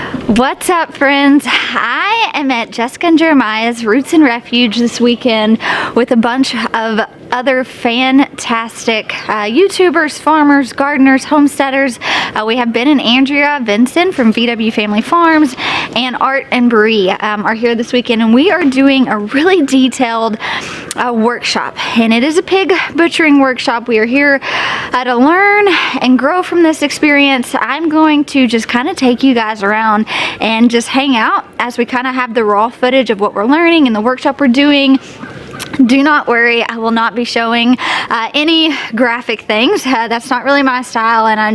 What's up, friends? I am at Jessica and Jeremiah's Roots and Refuge this weekend with a bunch of other fantastic YouTubers, farmers, gardeners, homesteaders. We have Ben and Andrea Vincent from VW Family Farms, and Art and Bree are here this weekend, and we are doing a really detailed workshop, and it is a pig butchering workshop. We are here to learn and grow from this experience. I'm going to just kind of take you guys around and just hang out as we kind of have the raw footage of what we're learning in the workshop we're doing. Do not worry, I will not be showing any graphic things. That's not really my style, and I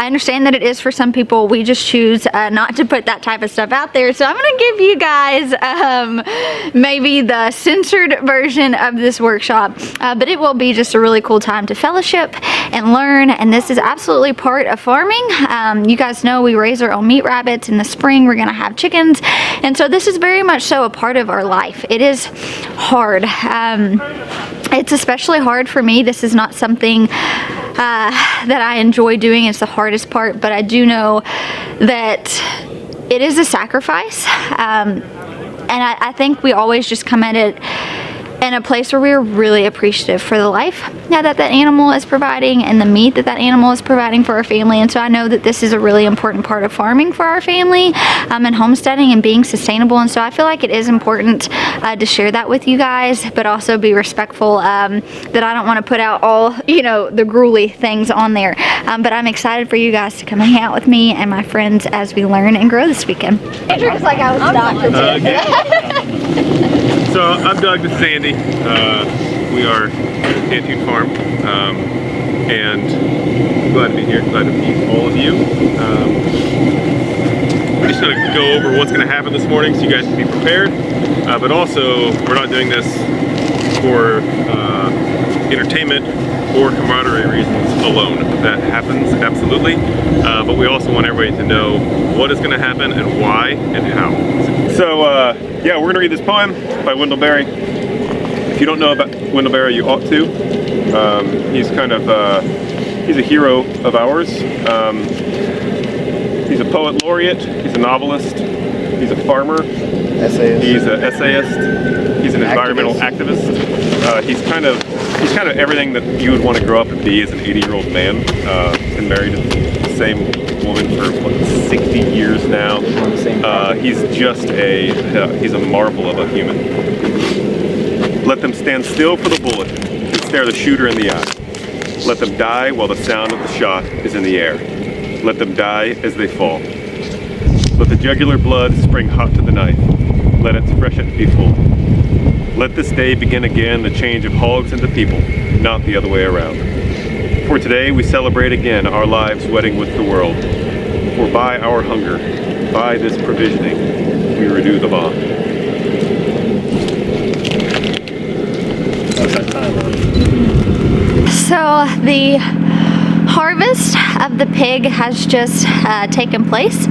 understand that it is for some people. We just choose not to put that type of stuff out there. So I'm gonna give you guys maybe the censored version of this workshop, but it will be just a really cool time to fellowship and learn, and this is absolutely part of farming. You guys know we raise our own meat rabbits. In the spring we're gonna have chickens, and so this is very much so a part of our life. It is hard. It's especially hard for me. This is not something that I enjoy doing. It's the hardest part, but I do know that it is a sacrifice, and I think we always just come at it in a place where we're really appreciative for the life that animal is providing and the meat that animal is providing for our family. And so I know that this is a really important part of farming for our family and homesteading and being sustainable. And so I feel like it is important to share that with you guys, but also be respectful that I don't want to put out all, the gruely things on there. But I'm excited for you guys to come hang out with me and my friends as we learn and grow this weekend. Andrew's like I was Dr. So I'm Doug, this is Andy. We are at Hewn Farm, and glad to be here, glad to meet all of you. We're just going to go over what's going to happen this morning so you guys can be prepared, but also we're not doing this for entertainment or camaraderie reasons alone. That happens, absolutely, but we also want everybody to know what is going to happen and why and how. So yeah, we're going to read this poem by Wendell Berry. If you don't know about Wendell Berry, you ought to. He's kind of he's a hero of ours. He's a poet laureate. He's a novelist. He's a farmer. Essayist. He's an essayist. He's an environmental activist. He's kind of everything that you would want to grow up and be as an 80-year-old man. Been married to the same woman for what, 60 years now. He's just he's a marvel of a human. Let them stand still for the bullet and stare the shooter in the eye. Let them die while the sound of the shot is in the air. Let them die as they fall. Let the jugular blood spring hot to the knife. Let its freshet be full. Let this day begin again the change of hogs into people, not the other way around. For today we celebrate again our lives wedding with the world. For by our hunger, by this provisioning, we renew the bond. So the harvest of the pig has just taken place.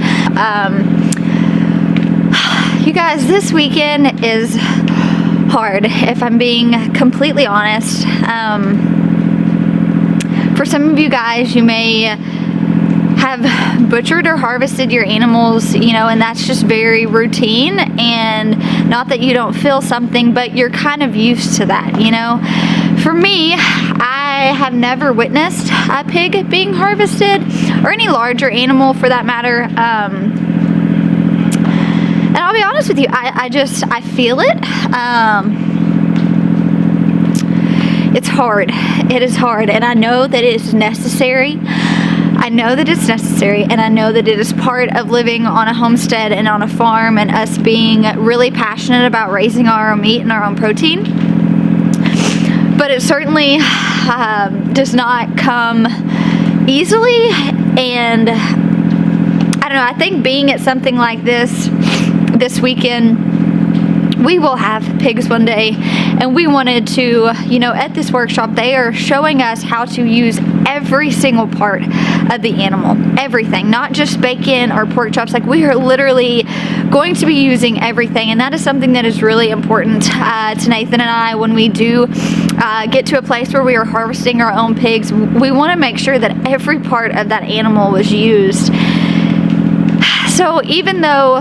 You guys, this weekend is hard, if I'm being completely honest. For some of you guys, you may have butchered or harvested your animals, and that's just very routine, and not that you don't feel something, but you're kind of used to that, For me, I have never witnessed a pig being harvested, or any larger animal for that matter. And I'll be honest with you, I feel it. It's hard. It is hard, and I know that it is necessary. I know that it's necessary, and I know that it is part of living on a homestead and on a farm, and us being really passionate about raising our own meat and our own protein. But it certainly does not come easily, and I don't know, I think being at something like this weekend, we will have pigs one day, and we wanted to, at this workshop, they are showing us how to use every single part of the animal, everything, not just bacon or pork chops. Like, we are literally going to be using everything, and that is something that is really important to Nathan and I. When we do get to a place where we are harvesting our own pigs, we want to make sure that every part of that animal was used. So even though,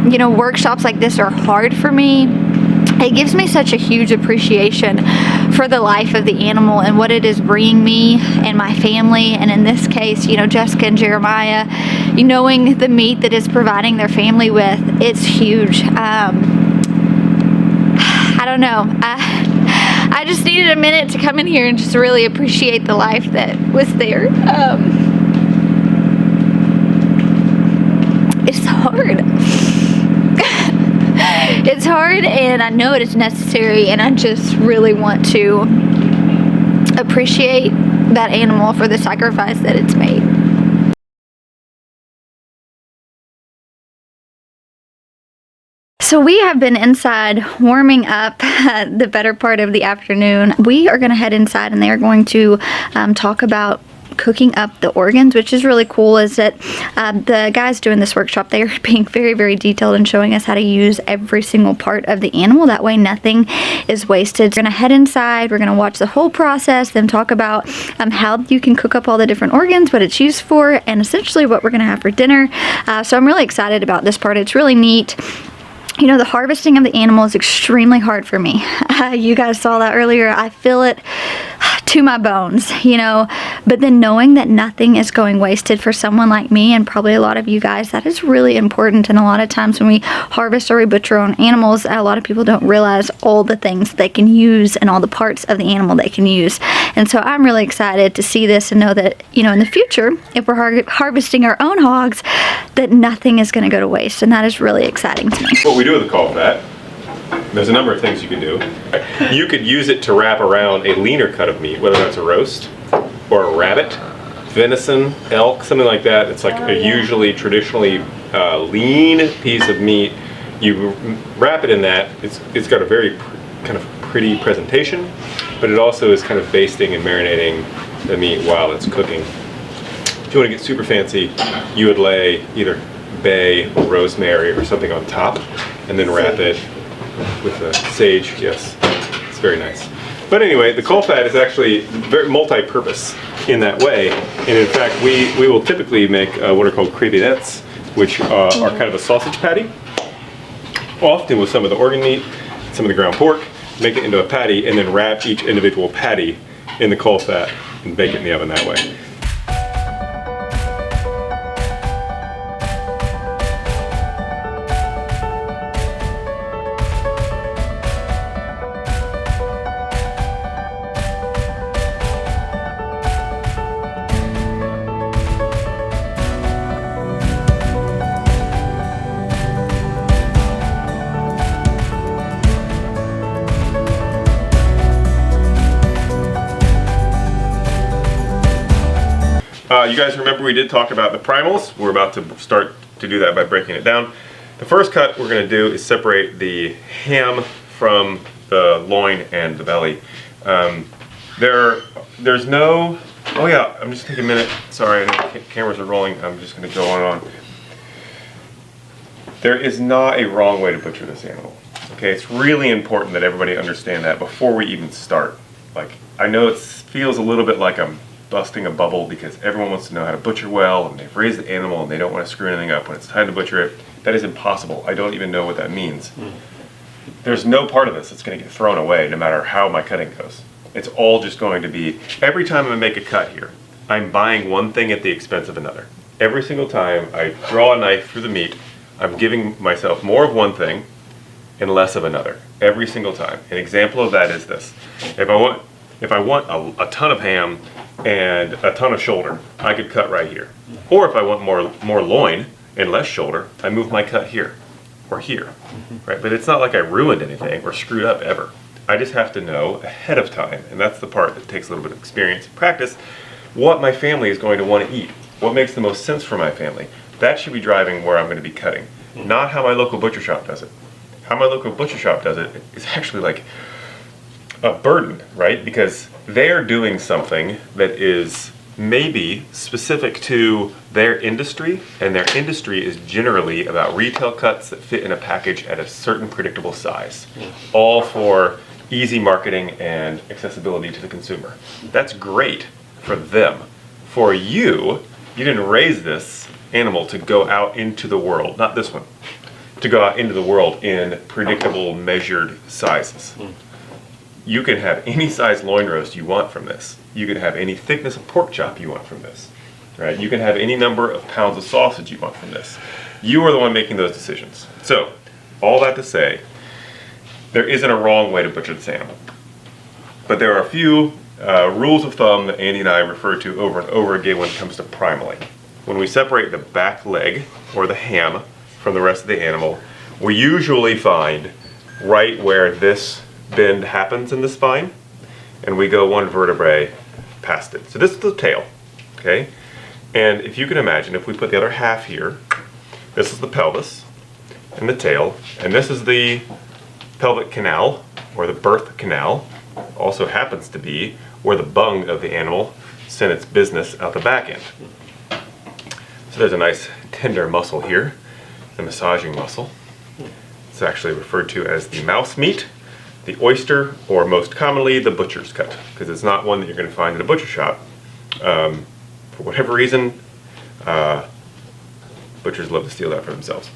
you know, workshops like this are hard for me, it gives me such a huge appreciation for the life of the animal and what it is bringing me and my family, and in this case, you know, Jessica and Jeremiah, knowing the meat that is providing their family with, it's huge. I don't know. I just needed a minute to come in here and just really appreciate the life that was there. It's hard. It's hard, and I know it is necessary, and I just really want to appreciate that animal for the sacrifice that it's made. So we have been inside warming up the better part of the afternoon. We are going to head inside, and they are going to talk about cooking up the organs, which is really cool. Is that the guys doing this workshop, they are being very, very detailed and showing us how to use every single part of the animal. That way nothing is wasted. We're going to head inside, we're going to watch the whole process, then talk about how you can cook up all the different organs, what it's used for, and essentially what we're going to have for dinner. So I'm really excited about this part. It's really neat. You know, the harvesting of the animal is extremely hard for me. You guys saw that earlier. I feel it to my bones, you know, but then knowing that nothing is going wasted for someone like me, and probably a lot of you guys, that is really important. And a lot of times when we harvest or we butcher our own animals, a lot of people don't realize all the things they can use and all the parts of the animal they can use. And so I'm really excited to see this and know that, you know, in the future, if we're harvesting our own hogs, that nothing is going to go to waste. And that is really exciting to me. What we do with the caul fat, there's a number of things you can do. You could use it to wrap around a leaner cut of meat, whether that's a roast or a rabbit, venison, elk, something like that. It's like a usually traditionally lean piece of meat. You wrap it in that. It's got a very kind of pretty presentation, but it also is kind of basting and marinating the meat while it's cooking. If you want to get super fancy, you would lay either bay or rosemary or something on top, and then wrap it with the sage. Yes, it's very nice. But anyway, the caul fat is actually very multi-purpose in that way, and in fact we will typically make what are called crevettes, which are kind of a sausage patty, often with some of the organ meat, some of the ground pork, make it into a patty, and then wrap each individual patty in the caul fat and bake it in the oven that way. You guys remember we did talk about the primals. We're about to start to do that by breaking it down. The first cut we're going to do is separate the ham from the loin and the belly. There's no, oh yeah, I'm just taking a minute. Sorry, I know the cameras are rolling. I'm just going to go on. There is not a wrong way to butcher this animal. Okay, it's really important that everybody understand that before we even start. Like, I know it feels a little bit like I'm busting a bubble because everyone wants to know how to butcher well, and they've raised the animal and they don't want to screw anything up when it's time to butcher it. That is impossible. I don't even know what that means. There's no part of this that's going to get thrown away no matter how my cutting goes. It's all just going to be, every time I make a cut here, I'm buying one thing at the expense of another. Every single time I draw a knife through the meat, I'm giving myself more of one thing and less of another. Every single time. An example of that is this. If I want a ton of ham and a ton of shoulder, I could cut right here. Or if I want more loin and less shoulder, I move my cut here or here, right? But it's not like I ruined anything or screwed up ever. I just have to know ahead of time, and that's the part that takes a little bit of experience and practice, what my family is going to want to eat, what makes the most sense for my family. That should be driving where I'm going to be cutting, not how my local butcher shop does it. How my local butcher shop does it is actually like a burden, right? Because they're doing something that is maybe specific to their industry, and their industry is generally about retail cuts that fit in a package at a certain predictable size, all for easy marketing and accessibility to the consumer. That's great for them. For you, you didn't raise this animal to go out into the world, not this one, to go out into the world in predictable measured sizes. You can have any size loin roast you want from this. You can have any thickness of pork chop you want from this. Right? You can have any number of pounds of sausage you want from this. You are the one making those decisions. So, all that to say, there isn't a wrong way to butcher this animal. But there are a few rules of thumb that Andy and I refer to over and over again when it comes to primaling. When we separate the back leg, or the ham, from the rest of the animal, we usually find right where this bend happens in the spine, and we go one vertebrae past it. So this is the tail, okay? And if you can imagine, if we put the other half here, this is the pelvis and the tail, and this is the pelvic canal, or the birth canal, also happens to be where the bung of the animal sent its business out the back end. So there's a nice tender muscle here, the massaging muscle. It's actually referred to as the mouse meat, the oyster, or most commonly the butcher's cut, because it's not one that you're going to find in a butcher shop. For whatever reason, butchers love to steal that for themselves.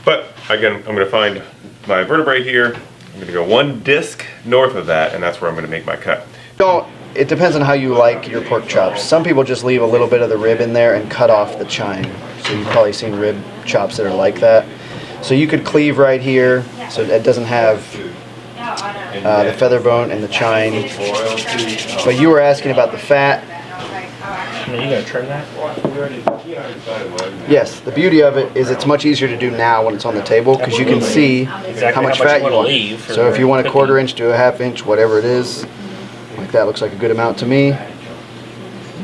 But again, I'm going to find my vertebrae here. I'm going to go one disc north of that, and that's where I'm going to make my cut. So it depends on how you like your pork chops. Some people just leave a little bit of the rib in there and cut off the chine. So you've probably seen rib chops that are like that. So you could cleave right here, so it doesn't have the feather bone and the chine. But you were asking about the fat. Are you going to trim that? Yes, the beauty of it is it's much easier to do now when it's on the table, because you can see how much fat you want. So if you want a 1/4 inch to a 1/2 inch, whatever it is, like that looks like a good amount to me.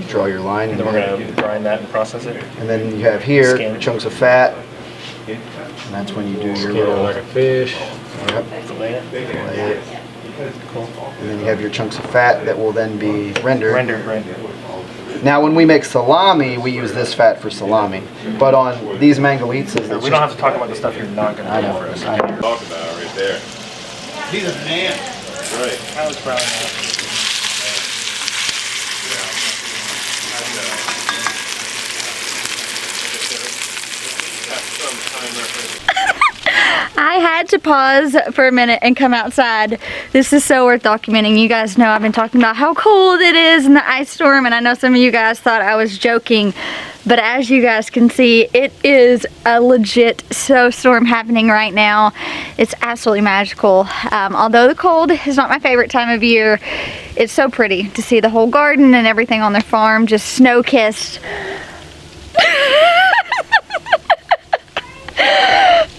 Draw your line. And then we're going to grind that and process it. And then you have here chunks of fat. And that's when you do your little, like a fish. Yep. Fillet it. Cool. And then you have your chunks of fat that will then be rendered. Rendered. Now, when we make salami, we use this fat for salami. But on these mangalitas, We don't have to talk about the stuff you're not going to do for us. I know. Talk about it right there. He's a man. That's right. I was proud of that. I had to pause for a minute and come outside. This is so worth documenting. You guys know I've been talking about how cold it is in the ice storm, and I know some of you guys thought I was joking, but as you guys can see, it is a legit snowstorm happening right now. It's absolutely magical. Although the cold is not my favorite time of year, it's so pretty to see the whole garden and everything on their farm just snow-kissed.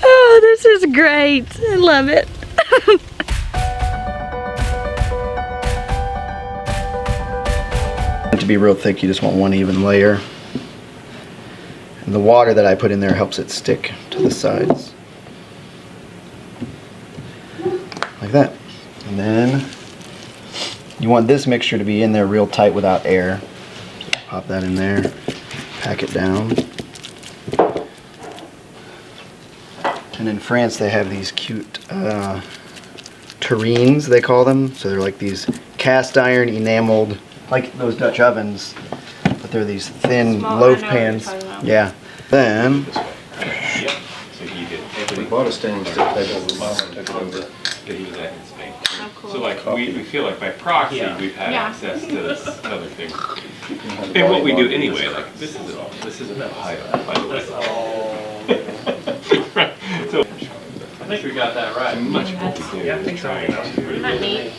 Oh, this is great. I love it. To be real thick, you just want one even layer. And the water that I put in there helps it stick to the sides. Like that. And then you want this mixture to be in there real tight without air. So pop that in there, pack it down. And in France they have these cute terrines, they call them. So they're like these cast iron enameled, like those Dutch ovens, but they're these thin loaf pans. Yeah. Then We bought a stainless steel table with mom and took it over. So like we feel like by proxy we've had access to this other thing. And what we do anyway, like this isn't Ohio, by the way. So I think we got that right. much of what we do is trying to really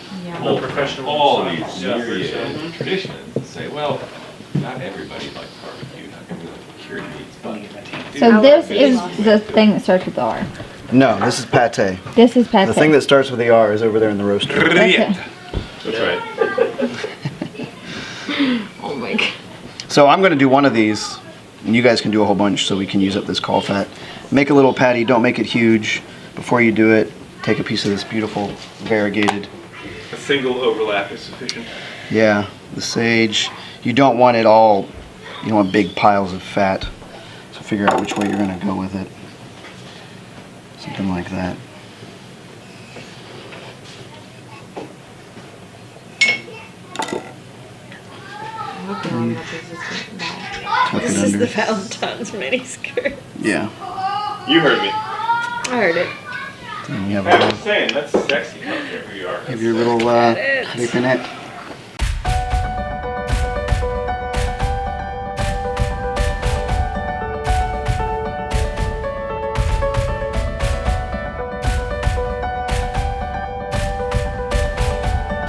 Old professional. all of these myriad traditions and say, well, not everybody likes barbecue, not everybody likes cured meats, but So this is the thing that starts with R. no, this is pate. This is pate. The thing that starts with the R is over there in the roaster. Okay. That's right. Oh my god. So I'm going to do one of these, and you guys can do a whole bunch so we can use up this caul fat. Make a little patty, don't make it huge. Before you do it, take a piece of this beautiful variegated. A single overlap is sufficient. Yeah, the sage. You don't want it all, you don't want big piles of fat. So figure out which way you're going to go with it. Something like that. tuck This it is under. the Valentine's mini skirt. Yeah. You heard me. I heard it. And you have, I'm just saying, that's sexy. I don't care who you are. have your little clip in it.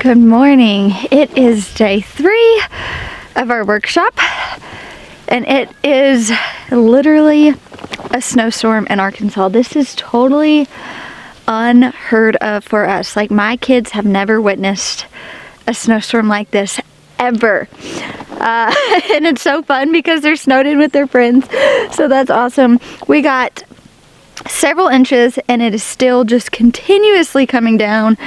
Good morning. It is day 3 of our workshop, and it is literally a snowstorm in Arkansas. This is totally unheard of for us. Like, my kids have never witnessed a snowstorm like this ever. And it's so fun because they're snowed in with their friends. So that's awesome. We got several inches and it is still just continuously coming down.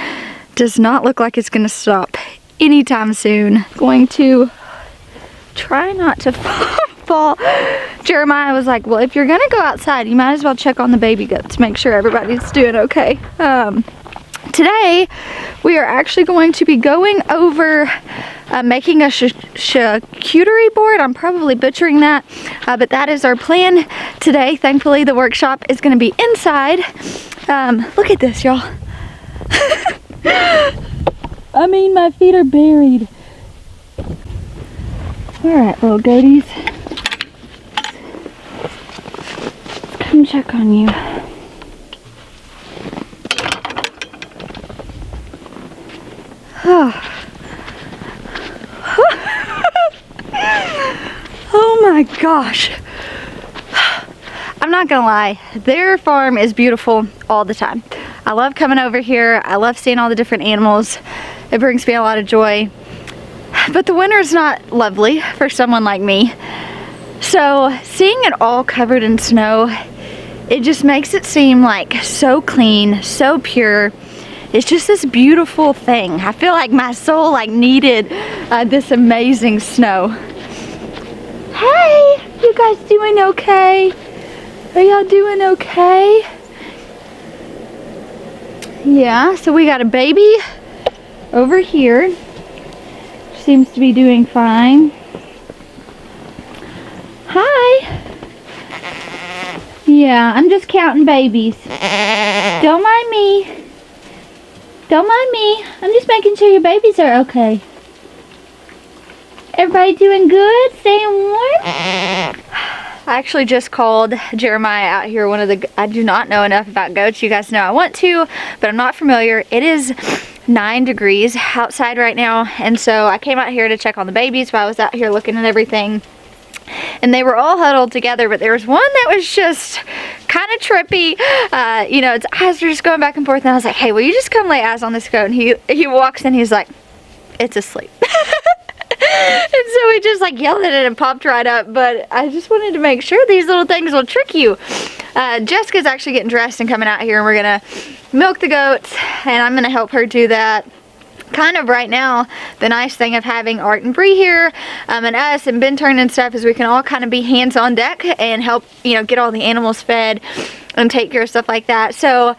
Does not look like it's gonna stop anytime soon. Going to try not to fall. Jeremiah was like, well, if you're gonna go outside, you might as well check on the baby goats, make sure everybody's doing okay. Today, we are actually going to be going over making a charcuterie board. I'm probably butchering that, but that is our plan today. Thankfully, the workshop is gonna be inside. Look at this, y'all. I mean, my feet are buried. Alright, little goaties. Let's come check on you. Oh my gosh. I'm not gonna lie, their farm is beautiful all the time. I love coming over here. I love seeing all the different animals. It brings me a lot of joy. But the winter is not lovely for someone like me. So seeing it all covered in snow, it just makes it seem like so clean, so pure. It's just this beautiful thing. I feel like my soul needed this amazing snow. Hey, you guys doing okay? Are y'all doing okay? Yeah, so we got a baby over here. Seems to be doing fine. Hi. Yeah, I'm just counting babies. Don't mind me. Don't mind me. I'm just making sure your babies are okay. Everybody doing good? Staying warm? I actually just called Jeremiah out here. I do not know enough about goats. You guys know I want to, but I'm not familiar. It is 9 degrees outside right now, and so I came out here to check on the babies while I was out here looking at everything. And they were all huddled together, but there was one that was just kind of trippy. You know, its eyes were just going back and forth, and I was like, hey, will you just come lay eyes on this goat? And he walks in, he's like, it's asleep. And so we just yelled at it and popped right up, but I just wanted to make sure these little things will trick you. Jessica's actually getting dressed and coming out here, and we're gonna milk the goats, and I'm gonna help her do that. Kind of right now, the nice thing of having Art and Bree here, and us and Ben Turn and stuff, is we can all kind of be hands on deck and help, you know, get all the animals fed and take care of stuff like that. So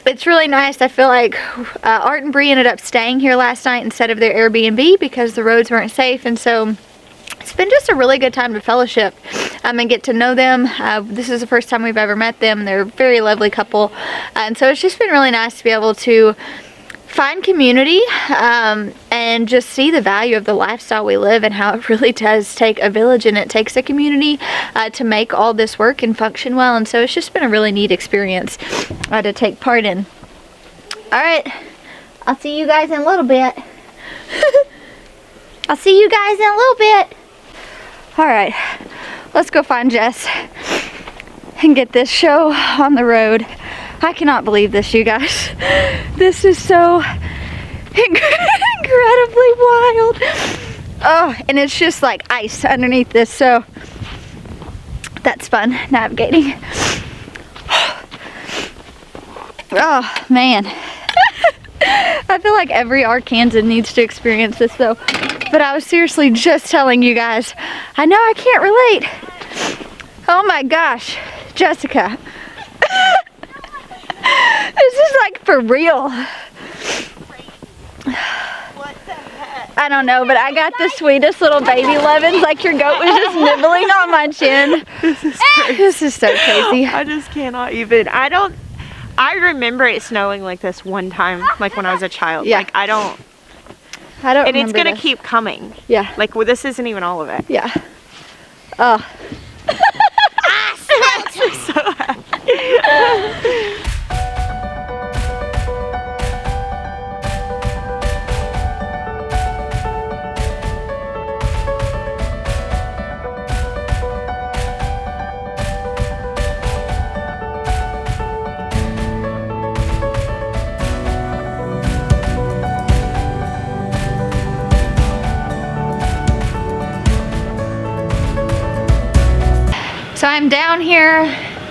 it's really nice. I feel like Art and Bree ended up staying here last night instead of their Airbnb because the roads weren't safe, and so it's been just a really good time to fellowship and get to know them. This is the first time we've ever met them. They're a very lovely couple, and so it's just been really nice to be able to find community and just see the value of the lifestyle we live and how it really does take a village, and it takes a community to make all this work and function well. And so it's just been a really neat experience to take part in. All right, I'll see you guys in a little bit. I'll see you guys in a little bit. All right, let's go find Jess and get this show on the road. I cannot believe this, you guys. This is so incredibly wild. Oh, and it's just like ice underneath this, so that's fun navigating. Oh, man. I feel like every Arkansan needs to experience this, though. But I was seriously just telling you guys, I know I can't relate. Oh my gosh, Jessica. This is like for real. What the heck? I don't know, but I got the sweetest little baby lovins. Like your goat was just nibbling on my chin. This is so crazy. I just cannot even. I remember it snowing like this one time, like when I was a child. Yeah. Like I don't. And It's gonna keep coming. Yeah. Like well, this isn't even all of it. Yeah. Oh. I'm so happy. So I'm down here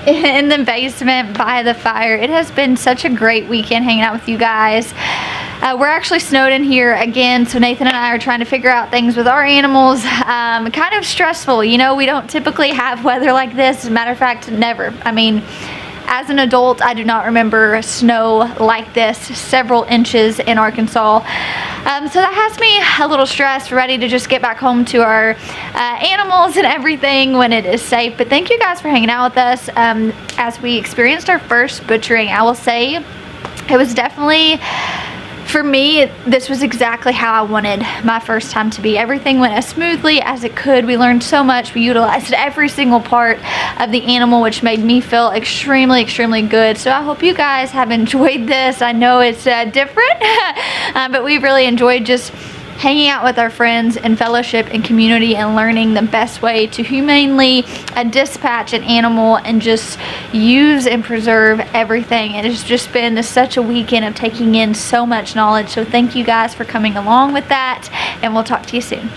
in the basement by the fire. It has been such a great weekend hanging out with you guys. We're actually snowed in here again, so Nathan and I are trying to figure out things with our animals. Kind of stressful, you know, we don't typically have weather like this. As a matter of fact, never. I mean, as an adult, I do not remember snow like this, several inches in Arkansas. So that has me a little stressed, ready to just get back home to our animals and everything when it is safe. But thank you guys for hanging out with us as we experienced our first butchering. I will say it was definitely, for me, this was exactly how I wanted my first time to be. Everything went as smoothly as it could. We learned so much. We utilized every single part of the animal, which made me feel extremely, extremely good. So I hope you guys have enjoyed this. I know it's different, but we really enjoyed just hanging out with our friends and fellowship and community and learning the best way to humanely dispatch an animal and just use and preserve everything. It has just been such a weekend of taking in so much knowledge. So thank you guys for coming along with that, and we'll talk to you soon.